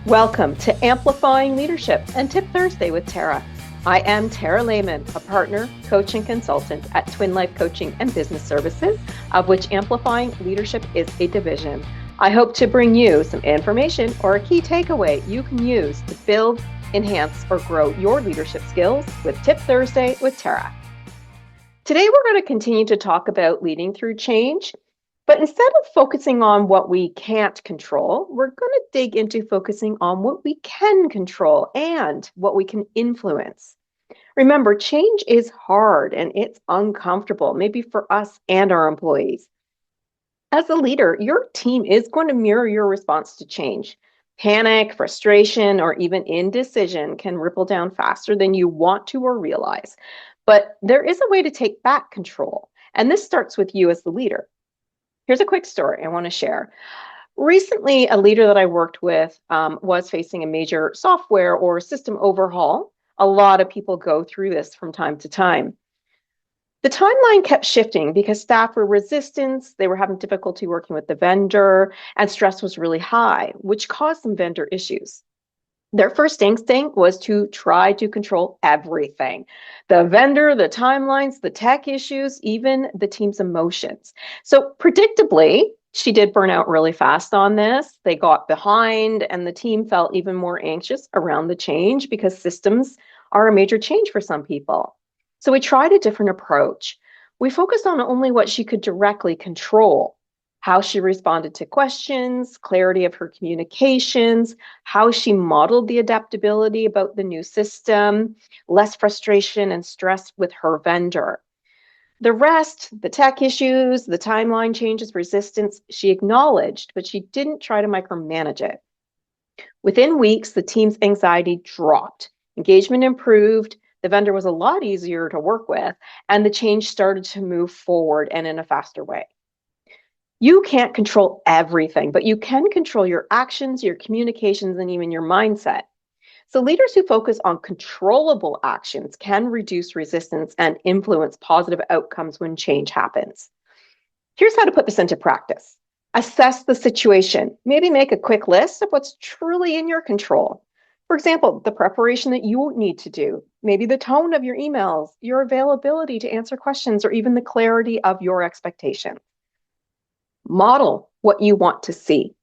Welcome to Amplifying Leadership and Tip Thursday with Tara. I am Tara Lehman, a partner, coach, and consultant at Twin Life Coaching and Business Services, of which Amplifying Leadership is a division. I hope to bring you some information or a key takeaway you can use to build, enhance, or grow your leadership skills with Tip Thursday with Tara. Today, we're going to continue to talk about leading through change. But instead of focusing on what we can't control, we're going to dig into focusing on what we can control and what we can influence. Remember, change is hard and it's uncomfortable, maybe for us and our employees. As a leader, your team is going to mirror your response to change. Panic, frustration, or even indecision can ripple down faster than you want to or realize. But there is a way to take back control, and this starts with you as the leader. Here's a quick story I want to share. Recently, a leader that I worked with was facing a major software or system overhaul. A lot of people go through this from time to time. The timeline kept shifting because staff were resistant, they were having difficulty working with the vendor, and stress was really high, which caused some vendor issues. Their first instinct was to try to control everything. The vendor, the timelines, the tech issues, even the team's emotions. So predictably, she did burn out really fast on this. They got behind and the team felt even more anxious around the change because systems are a major change for some people. So we tried a different approach. We focused on only what she could directly control. How she responded to questions, clarity of her communications, how she modeled the adaptability about the new system, less frustration and stress with her vendor. The rest, the tech issues, the timeline changes, resistance, she acknowledged, but she didn't try to micromanage it. Within weeks, the team's anxiety dropped, engagement improved, the vendor was a lot easier to work with, and the change started to move forward and in a faster way. You can't control everything, but you can control your actions, your communications, and even your mindset. So leaders who focus on controllable actions can reduce resistance and influence positive outcomes when change happens. Here's how to put this into practice. Assess the situation. Maybe make a quick list of what's truly in your control. For example, the preparation that you need to do, maybe the tone of your emails, your availability to answer questions, or even the clarity of your expectations. Model what you want to see.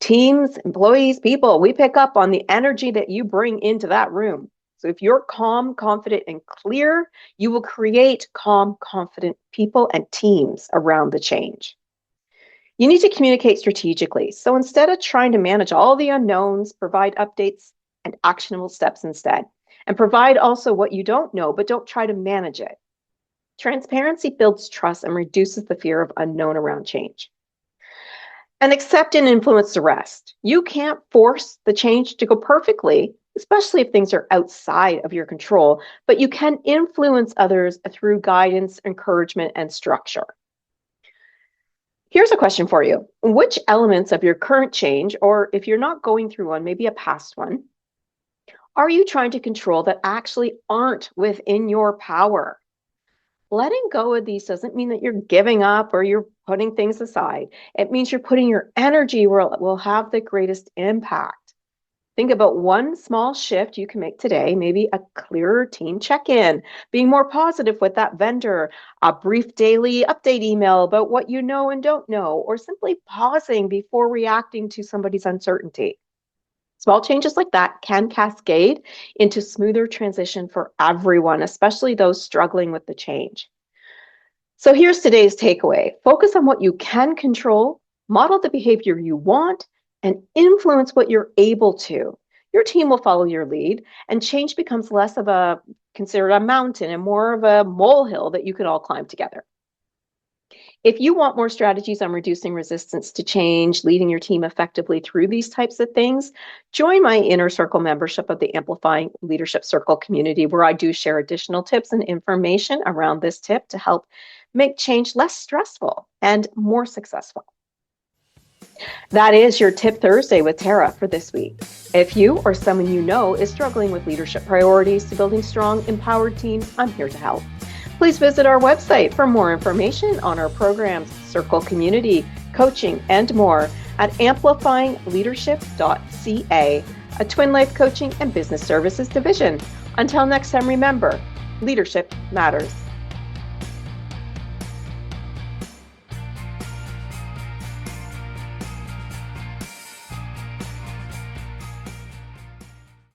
Teams, employees, people, we pick up on the energy that you bring into that room. So if you're calm, confident, and clear, you will create calm, confident people and teams around the change. You need to communicate strategically. So instead of trying to manage all the unknowns, provide updates and actionable steps instead. And provide also what you don't know, but don't try to manage it. Transparency builds trust and reduces the fear of unknown around change. And accept and influence the rest. You can't force the change to go perfectly, especially if things are outside of your control, but you can influence others through guidance, encouragement, and structure. Here's a question for you. Which elements of your current change, or if you're not going through one, maybe a past one, are you trying to control that actually aren't within your power? Letting go of these doesn't mean that you're giving up or you're putting things aside. It means you're putting your energy where it will have the greatest impact. Think about one small shift you can make today, maybe a clearer team check-in, being more positive with that vendor, a brief daily update email about what you know and don't know, or simply pausing before reacting to somebody's uncertainty. Small changes like that can cascade into smoother transition for everyone, especially those struggling with the change. So here's today's takeaway. Focus on what you can control, model the behavior you want, and influence what you're able to. Your team will follow your lead, and change becomes less of a considered a mountain and more of a molehill that you can all climb together. If you want more strategies on reducing resistance to change, leading your team effectively through these types of things, join my Inner Circle membership of the Amplifying Leadership Circle community, where I do share additional tips and information around this tip to help make change less stressful and more successful. That is your Tip Thursday with Tara for this week. If you or someone you know is struggling with leadership priorities to building strong, empowered teams, I'm here to help. Please visit our website for more information on our programs, Circle Community, coaching, and more. at amplifyingleadership.ca, a Twin Life Coaching and Business Services division. Until next time, remember, leadership matters.